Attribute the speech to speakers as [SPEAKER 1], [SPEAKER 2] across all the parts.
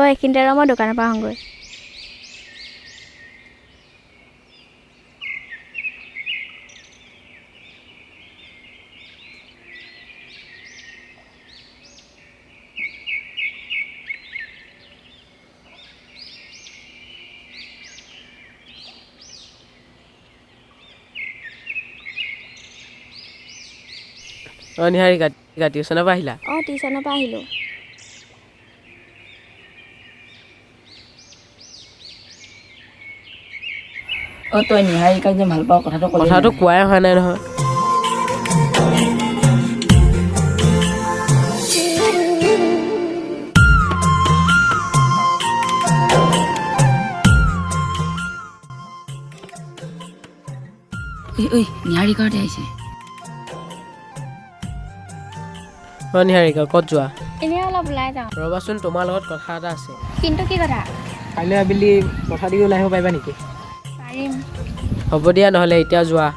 [SPEAKER 1] তই এইখিনিতে ৰ মই দোকানৰ পৰা আহোঁগৈ
[SPEAKER 2] নিহাৰিকা টিউশ্যনৰ পৰা আহিলা
[SPEAKER 1] টিউশ্যনৰ পৰা আহিলোঁ
[SPEAKER 3] তই নিহাৰিকাক যে ভাল পাওঁ
[SPEAKER 2] কথাটো কোৱাই হোৱা নাই নহয়
[SPEAKER 3] নিহাৰিকাহঁতে আহিছে
[SPEAKER 2] নিহাৰিকা ক'ত যোৱা
[SPEAKER 1] এনেই অলপ ওলাই যাওঁ
[SPEAKER 2] ৰ'বাচোন তোমাৰ লগত কথা এটা আছে
[SPEAKER 1] কিন্তু কি কথা
[SPEAKER 2] কাইলৈ আবেলি পথাৰ দিগি ওলাই আহিব পাৰিবা নেকি
[SPEAKER 1] পাৰিম
[SPEAKER 2] হ'ব দিয়া নহ'লে এতিয়া যোৱা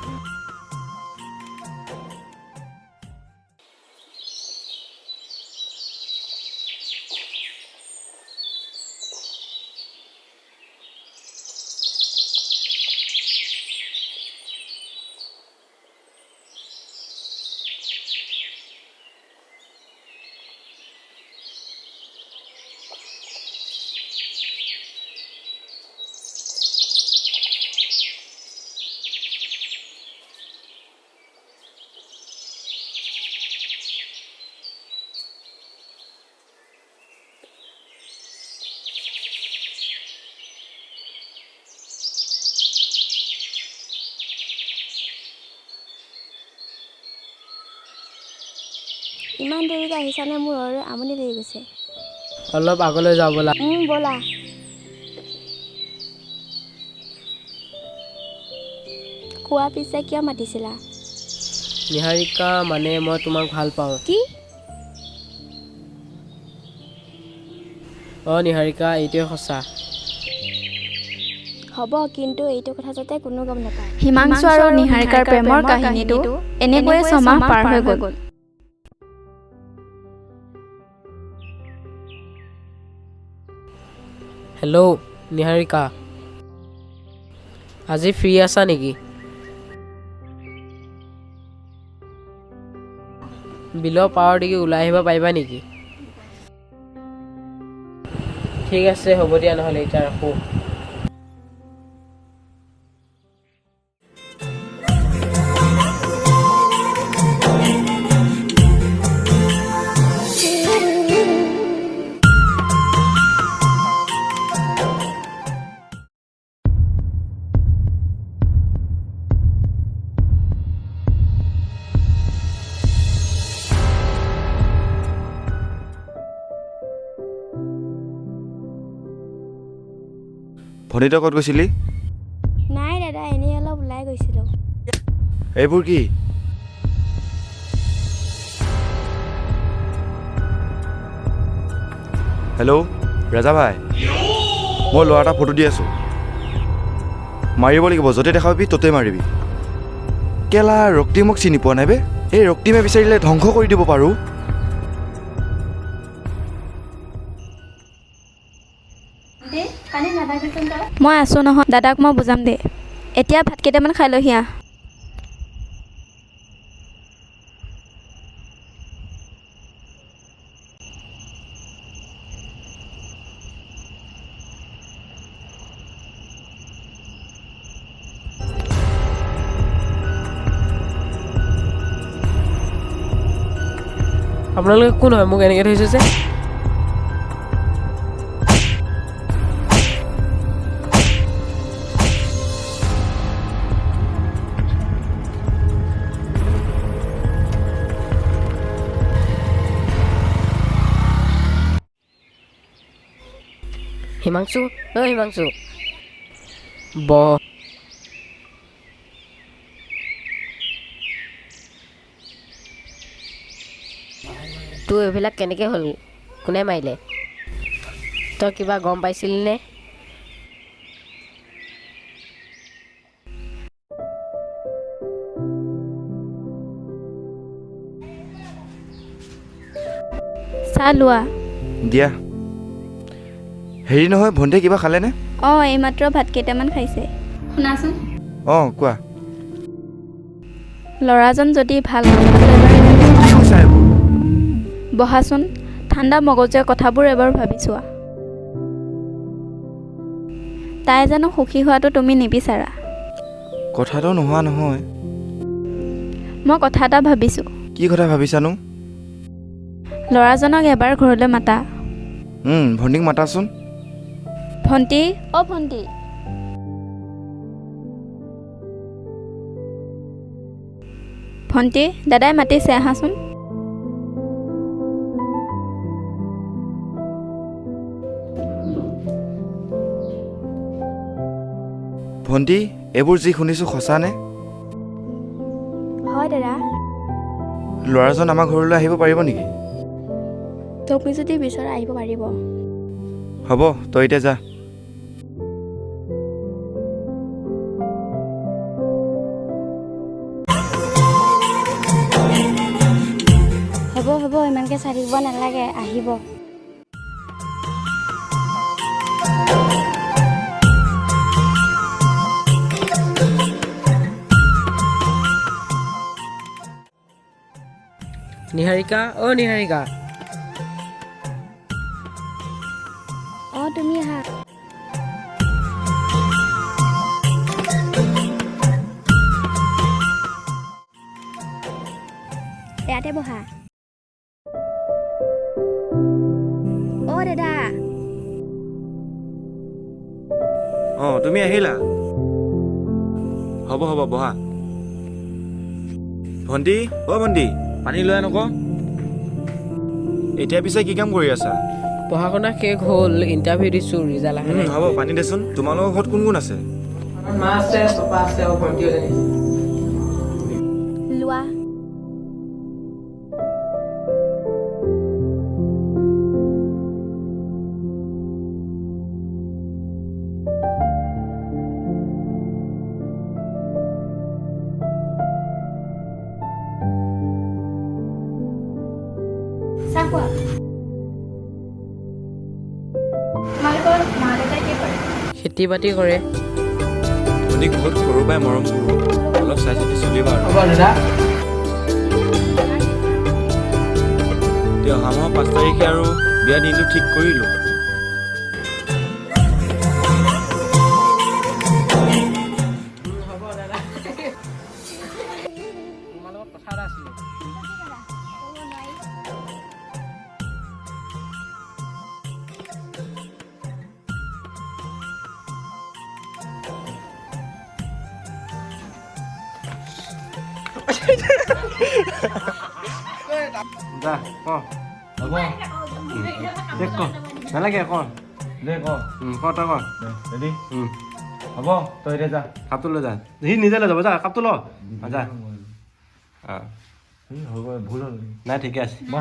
[SPEAKER 1] ইমান দেৰিকৈ আহিছানে মোৰ আৰু আমনি লাগি গৈছে
[SPEAKER 2] অলপ আগলৈ যাওঁ ব'লা
[SPEAKER 1] ব'লা কোৱা পিছে কিয় মাতিছিলা
[SPEAKER 2] নিহাৰিকা মানে মই তোমাক ভাল পাওঁ
[SPEAKER 1] কি
[SPEAKER 2] নিহাৰিকা এইটোৱে সঁচা
[SPEAKER 1] হ'ব কিন্তু এইটো কথা যাতে কোনো গম নাপায়
[SPEAKER 4] হিমাংশু আৰু নিহাৰিকাৰ প্ৰেমৰ কাহিনীটো এনেকৈয়ে ছমাহ পাৰ হৈ গ'ল
[SPEAKER 2] হেল্ল' নিহাৰিকা আজি ফ্ৰী আছা নেকি বিলৰ পাৰৰ দিগি ওলাই আহিব পাৰিবা নেকি ঠিক আছে হ'ব দিয়া নহ'লে এতিয়া ৰাখোঁ
[SPEAKER 5] ভনী তই ক'ত গৈছিলি
[SPEAKER 1] নাই দাদা এনেই অলপ ওলাই গৈছিলোঁ
[SPEAKER 5] এইবোৰ কি হেল্ল' ৰাজা ভাই মই ল'ৰা এটা ফটো দি আছোঁ মাৰিব লাগিব য'তে দেখা পাবি ত'তে মাৰিবি কেলা ৰক্তিমক চিনি পোৱা নাই বে এই ৰক্তিমে বিচাৰিলে ধ্বংস কৰি দিব পাৰোঁ
[SPEAKER 4] মই আছোঁ নহয় দাদাক মই বুজাম দে এতিয়া ভাত কেইটামান খাই লহি আহ
[SPEAKER 2] আপোনালোকে কোন হয় মোক এনেকৈ থৈছে যে হিমাংশু হিমাংশু তোৰ এইবিলাক কেনেকৈ হ'ল কোনে মাৰিলে তই কিবা গম পাইছিলি নে
[SPEAKER 4] চাহ লোৱা
[SPEAKER 5] দিয়া হেৰি নহয় ভণ্টিয়ে কিবা খালেনে?
[SPEAKER 4] অঁ এইমাত্ৰ ভাত কেইটামান খাইছে। শুনাচোন,
[SPEAKER 5] অঁ কোৱা।
[SPEAKER 4] ল'ৰাজন যদি ভাল
[SPEAKER 5] কি কৈছা এইবোৰ?
[SPEAKER 4] বহাচোন, ঠাণ্ডা মগজুৱে কথাবোৰ এবাৰ ভাবি চোৱা। তাই জানো সুখী হোৱাটো তুমি নিবিচাৰা?
[SPEAKER 5] কথাটো নোহোৱা নহয়।
[SPEAKER 4] মই কথা এটা ভাবিছোঁ।
[SPEAKER 5] কি কথা ভাবিছানো?
[SPEAKER 4] ল'ৰাজনক এবাৰ ঘৰলৈ মাতা।
[SPEAKER 5] ভণ্টিক মাতাচোন।
[SPEAKER 4] ভণ্টি, অ' ভণ্টি। ভণ্টি, দাদাই মাতিছে, আহাচোন।
[SPEAKER 5] ভণ্টি, এইবোৰ যি শুনিছোঁ সঁচানে?
[SPEAKER 1] হয় দাদা।
[SPEAKER 5] ল'ৰাজন আমাৰ ঘৰলৈ আহিব পাৰিব নেকি?
[SPEAKER 1] তুমি যদি বিচৰা আহিব পাৰিব।
[SPEAKER 5] হ'ব, তই এতিয়া যা।
[SPEAKER 1] হ'ব হ'ব, ইমানকৈ চাই থাকিব নালাগে, আহিব।
[SPEAKER 2] নিহাৰিকা, অ' নিহাৰিকা।
[SPEAKER 1] অঁ তুমি আহা। ইয়াতে বহা। অ' দাদা।
[SPEAKER 5] অঁ তুমি আহিলা? হ'ব হ'ব বহা। ভণ্টি, অ' ভণ্টি, পানী লৈ আন আকৌ। এতিয়া পিছে কি কাম কৰি আছা?
[SPEAKER 2] পঢ়া শুনা শেষ হ'ল, ইণ্টাৰভিউ দিছোঁ, ৰিজাল্ট আহে।
[SPEAKER 5] হ'ব পানী দেচোন। তোমালোকৰ ঘৰত কোন কোন আছে?
[SPEAKER 2] মা আছে, পাপা আছে আৰু ভণ্টি এজনী।
[SPEAKER 1] লোৱা। চাহ খোৱা। তোমালোকৰ মা দেউতাই কি কৰে?
[SPEAKER 2] খেতি বাতি কৰে।
[SPEAKER 5] ভণ্টিক বহুত সৰুৰ পৰাই মৰম কৰোঁ, অলপ চাই চিতি চলিবা আৰু।
[SPEAKER 2] হ'ব দাদা।
[SPEAKER 5] অহা মাহৰ 5 তাৰিখে আৰু বিয়া দিনটো ঠিক কৰিলোঁ।
[SPEAKER 2] হ'ব দাদা। তোমাৰ লগত কথা এটা আছিলে।
[SPEAKER 5] যা ক। হ'ব দে ক। নালাগে ক। দে ক। ক তই ক। ৰেডি? হ'ব তই এতিয়া যা, কাপটো লৈ যা। সি নিজে লৈ যাব, যা কাপটো ল। যা। হ'ব ভুল হ'ল। নাই ঠিকে আছে।